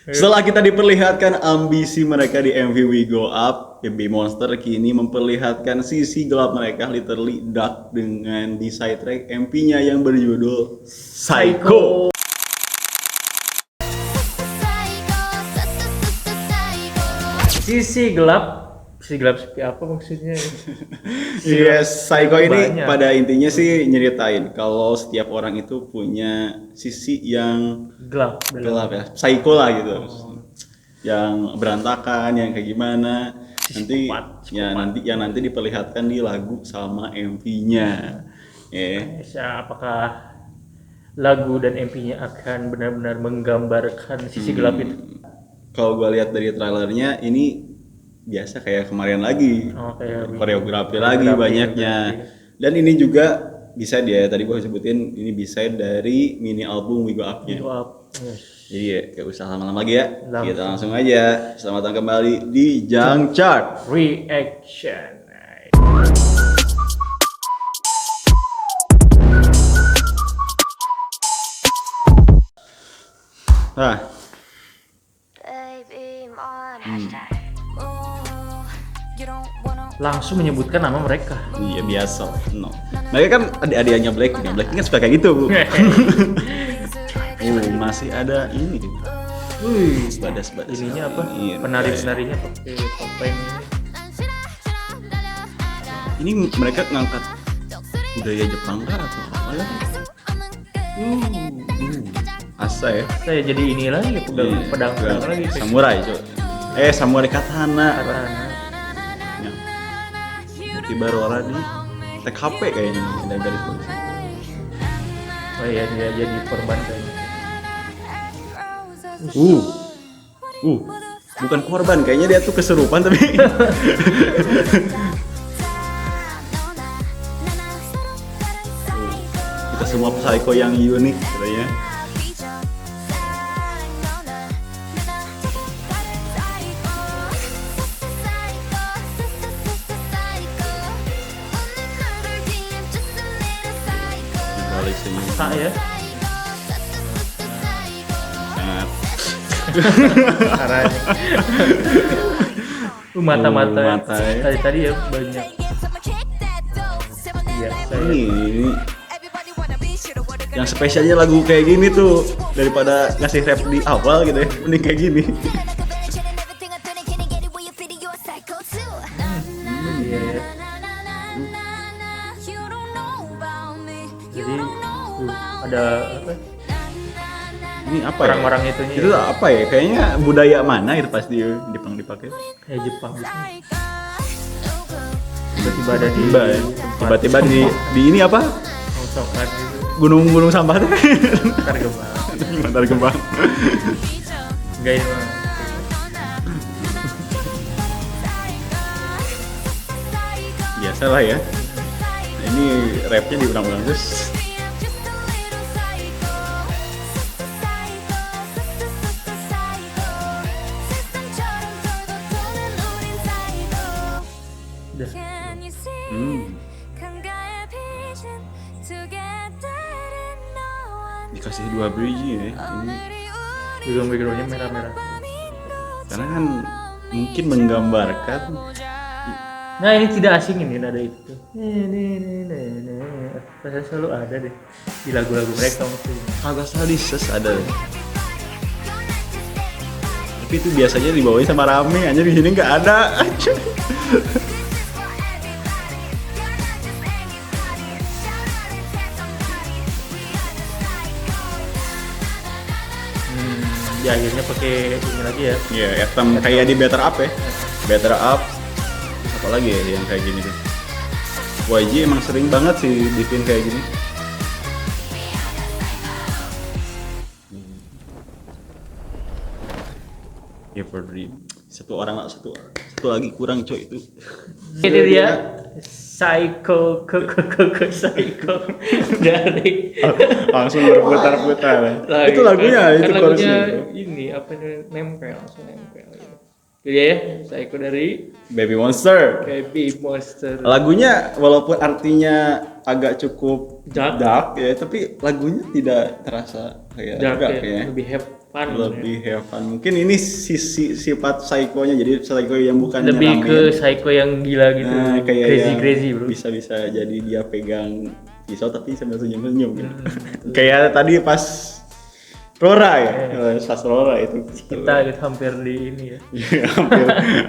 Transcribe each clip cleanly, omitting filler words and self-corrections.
Setelah kita diperlihatkan ambisi mereka di MV We Go Up, Baby Monster kini memperlihatkan sisi gelap mereka, literally dark, dengan di side track MP-nya yang berjudul Psycho. Sisi gelap seperti apa maksudnya? Yes, Psycho ini banyak. pada intinya sih nyeritain kalau setiap orang itu punya sisi yang Gelap. gelap ya, psycho lah gitu. Yang berantakan, yang kayak gimana. Nanti nanti diperlihatkan di lagu sama MV-nya. Apakah lagu dan MP-nya akan benar-benar menggambarkan sisi gelap itu? Kalau gue lihat dari trailernya ini biasa kayak kemarin lagi, koreografi lagi banyaknya. Dan ini juga bisa dia tadi gue sebutin, ini bisa dari mini album We Go Up-nya. Jadi ya gak usah lama-lama lagi ya, kita langsung aja. Selamat datang kembali di Junk Chart Reaction. Nah, Langsung menyebutkan nama mereka. iya biasa. No. Mereka kan adik-adiknya Blackpink. Blackpink kan suka kayak gitu. Masih ada ini. Badas. Ininya apa? Iya, Penari-penarinya pakai topeng. Ini mereka ngangkat budaya Jepang kah atau apa ya? Asa ya. Saya jadi ini lagi pedang lagi. Samurai coba. Samurai katana. Ya. Tiba Rora di TKP kayaknya ada garis polisi. Oh iya, dia jadi korban kayaknya. Bukan korban, kayaknya dia tuh kesurupan tapi. Kita semua psycho yang unik katanya. Tak ya? Sangat. Caranya. Mata-mata. Mata ya. Tadi ya banyak. Iya, Ini yang spesialnya lagu kayak gini tuh daripada ngasih rap di awal gitu ya, mending kayak gini. Iya. Jadi ada apa? Ini apa ya? Orang-orang itunya. Itu apa ya? Kayaknya budaya mana itu pas di Jepang dipakai? Kayak Jepang gitu. Tiba-tiba ada di Tiba-tiba di ini apa? coklat gitu. Gunung sampah tuh. Tar Kembang. Enggak ini mah. Biasalah ya. Ini rapnya diulang-ulang terus. Dikasih 2 biji ya ini. Background-nya merah-merah. Karena kan mungkin menggambarkan. Nah ini tidak asing ini nada itu. Rasanya selalu ada deh di lagu-lagu mereka mungkin. Kagak sadis ada. Tapi itu biasanya dibawain sama rame, aja di sini nggak ada. Di akhirnya pakai ini lagi ya. Iya, item kayak di Better Up ya. Better Up. Apa lagi ya yang kayak gini tuh? YG emang sering banget sih bikin kayak gini. Ever Dream. Satu lagi kurang coy itu. Ini dia Psycho Psycho dari Langsung berputar-putar. Itu lagunya, itu chorusnya. Ini apa namanya? Nempel gitu. Jadi ya, Psycho dari Baby Monster. Lagunya walaupun artinya agak cukup dark ya, tapi lagunya tidak terasa kayak dark ya, kayaknya. lebih fun. Lebih have fun. Mungkin ini sifat psycho-nya, jadi psycho yang bukan lebih nyeramin. ke psycho yang gila gitu. Nah, kayak crazy bro. Bisa jadi dia pegang pisau tapi sambil senyum-senyum gitu. Kayak tadi pas Rora ya, pas Rora itu kita gitu, hampir di ini ya. Iya,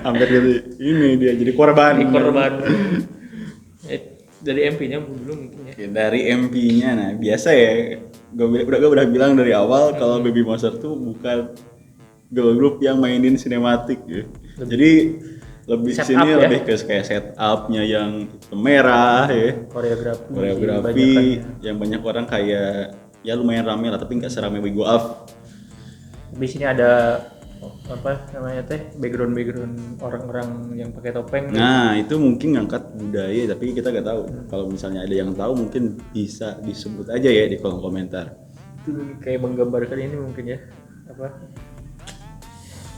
hampir jadi ini dia jadi korban. Dari MP-nya dulu mungkin ya. Dari MP-nya, nah biasa ya, gue udah bilang dari awal kalau Baby Monster tuh bukan girl group yang mainin sinematik ya. Jadi lebih sini ya? Lebih ke kayak setupnya yang merah ya, koreografi yang banyak orang kayak ya lumayan rame lah, tapi nggak seramai We Go Up. Di sini ada apa namanya background orang-orang yang pakai topeng. Nah itu mungkin ngangkat budaya, tapi kita nggak tahu. Kalau misalnya ada yang tahu mungkin bisa disebut aja ya di kolom komentar. Itu kayak menggambarkan ini mungkin ya apa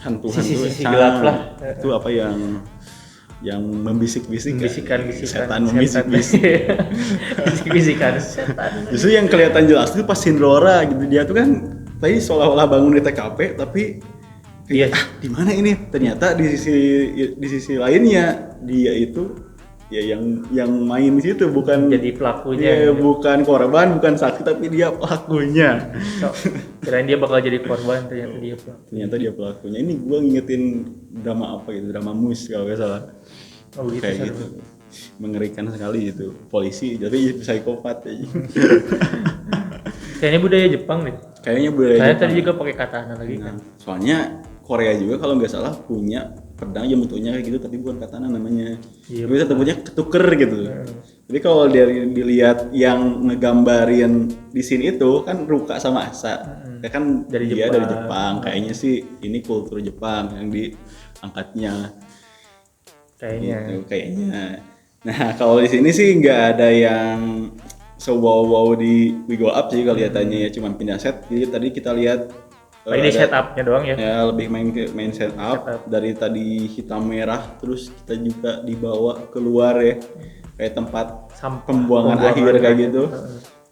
hantu gelap lah. Itu apa yang membisikan setan bisikan setan. Justru yang kelihatan jelas tuh pas Cinderella gitu, dia tuh kan tadi seolah-olah bangun di TKP tapi di mana ini, ternyata di sisi lainnya dia itu ya yang main di situ, bukan jadi pelakunya. Ya, bukan korban, bukan saksi, tapi dia pelakunya. Kirain dia bakal jadi korban, ternyata dia pelakunya. Ini gua ngingetin drama apa gitu, drama Mus kalau nggak salah. Oh gitu. Kayak gitu. Mengerikan sekali itu. Polisi tapi psikopat aja. Kayaknya budaya Jepang deh. Saya tadi juga pakai katana lagi kan. Soalnya Korea juga kalau nggak salah punya pedang yang bentuknya kayak gitu tapi bukan katana namanya. Iya, bisa bentuknya ketuker gitu. Jadi kalau dilihat yang ngegambarin di sini itu kan Ruka sama Asa. Ya kan dari Jepang. Kayaknya sih ini kultur Jepang yang diangkatnya. Kayaknya. Nah, kalau di sini sih nggak ada yang wow di We Go Up sih kelihatannya ya, cuma pindah set. Jadi tadi kita lihat ini setupnya doang ya. Ya lebih main setup. Dari tadi hitam merah, terus kita juga dibawa keluar ya, kayak tempat pembuangan akhir kayak gitu.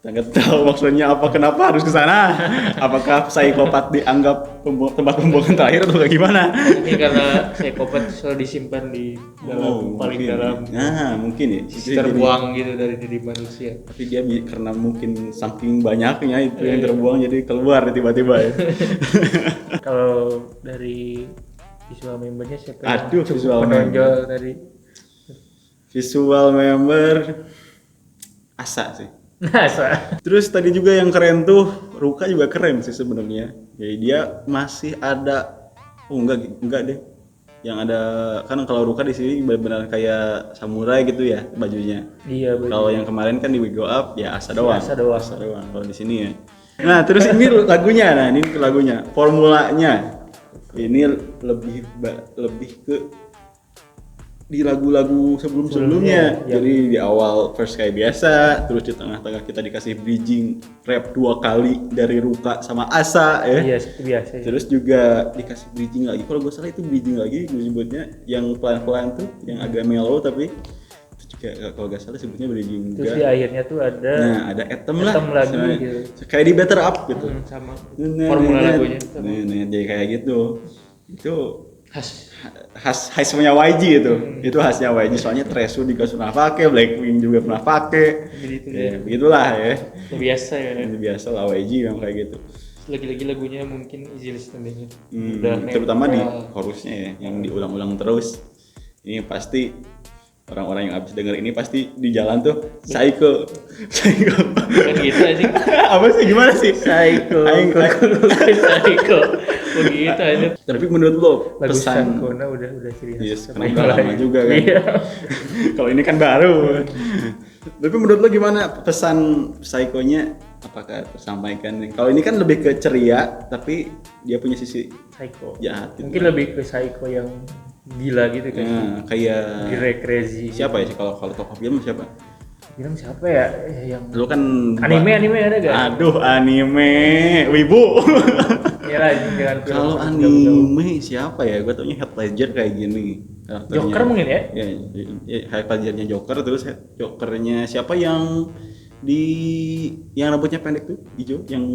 Nggak tahu maksudnya apa, kenapa harus ke sana? Apakah psikopat dianggap tempat pembuangan terakhir atau gimana? Mungkin karena psikopat selalu disimpan di dalam paling dalam. Nah, mungkin ya. Terbuang gitu dari diri manusia. Tapi dia karena mungkin saking banyaknya itu yang terbuang jadi keluar tiba-tiba ya. Kalau dari visual membernya siapa? Aduh, visual menonjol tadi. Visual member Asa sih. Terus tadi juga yang keren tuh Ruka juga keren sih sebenarnya. Jadi dia masih ada enggak deh. Yang ada kan kalau Ruka di sini benar-benar kayak samurai gitu ya bajunya. Iya, betul. Kalau yang kemarin kan di We Go Up ya Asa doang. Kalau di sini ya. Nah, terus ini lagunya. Nah, ini lagunya. Formulanya ini lebih ke di lagu-lagu sebelumnya. Jadi di awal verse kayak biasa, terus di tengah-tengah kita dikasih bridging rap 2 kali dari Ruka sama Asa ya. Iya, seperti biasa. Ya. Terus juga dikasih bridging lagi. Kalau gue salah itu bridging lagi gue sebutnya yang pelan-pelan tuh, yang agak mellow tapi itu juga kalau gak salah sebutnya bridging juga. Terus di akhirnya tuh ada ada anthem lagi gitu. Kayak di Better Up gitu. Sama formula lagunya. Jadi kayak gitu. Itu khas punya YG itu khasnya YG, soalnya Tresu juga pernah pakai, Blackpink juga pernah pakai, begitulah ya. Biasa ya. Biasa lah YG yang kayak gitu. Lagi-lagi lagunya mungkin easy listening. Terutama di chorusnya ya, yang diulang-ulang terus. Ini pasti orang-orang yang abis denger ini pasti di jalan tuh psycho. Kan gitu aja. Apa sih, gimana sih? Psycho. Begitu aja. Tapi menurut lo pesan Kona udah ciri khas. Yes, karena udah lama juga kan. Iya. Kalau ini kan baru. Tapi menurut lo gimana pesan psycho-nya, apakah tersampaikan? Kalau ini kan lebih ke ceria tapi dia punya sisi psycho. Jahat. Mungkin lebih ke psycho yang gila gitu kan. Kayak crazy. Siapa ya kalau tokoh film siapa? Film siapa ya yang lu kan anime ada gak? Aduh, anime wibu. Iyalah, jangan film. Kalau anime siapa ya? Gue taunya Heath Ledger kayak gini. Joker mungkin ya? Ya, Heath Ledgernya Joker, terus Jokernya siapa yang rambutnya pendek tuh, hijau, yang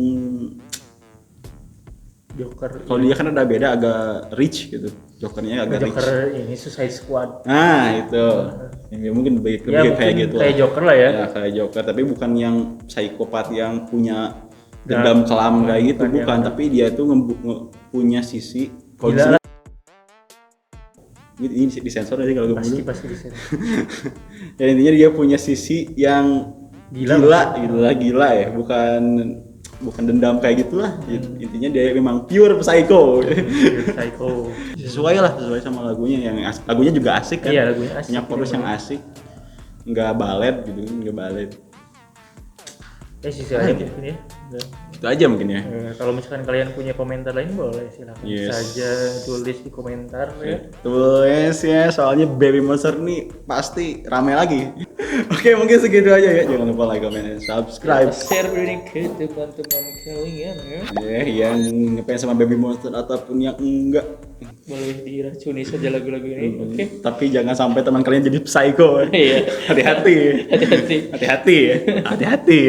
Joker. Kalau dia kan ada beda, agak rich gitu. Jokernya agak Joker rich. ini Suicide Squad. Nah itu, ya, mungkin lebih kayak gitu. Kayak Joker lah ya. Ya kayak Joker, tapi bukan yang psikopat yang punya dendam kelam kayak gitu, bukan. Tapi dia tuh punya sisi. Gila lah. Ini disensor aja kalau gue Pasti disensor. Ya intinya dia punya sisi yang gila ya, bukan dendam kayak gitulah. Intinya dia memang pure psycho. Sesuai sama lagunya, yang lagunya juga asik kan. Iya, lagunya asik. Punya chorus yang asik, nggak balet gitu, nggak balet. Sisi aja mungkin ya. Itu aja mungkin ya. Kalau misalkan kalian punya komentar lain boleh silakan saja tulis di komentar ya. Tulis ya, soalnya Baby Monster nih pasti rame lagi. Oke, mungkin segitu aja ya. Jangan lupa like, comment, dan subscribe. Share ini ke teman-teman kalian ya. Yang ngefans sama Baby Monster ataupun yang enggak, boleh diracuni saja lagu-lagu ini. Oke. Tapi jangan sampai teman kalian jadi psycho. Iya. Hati-hati. Hati-hati.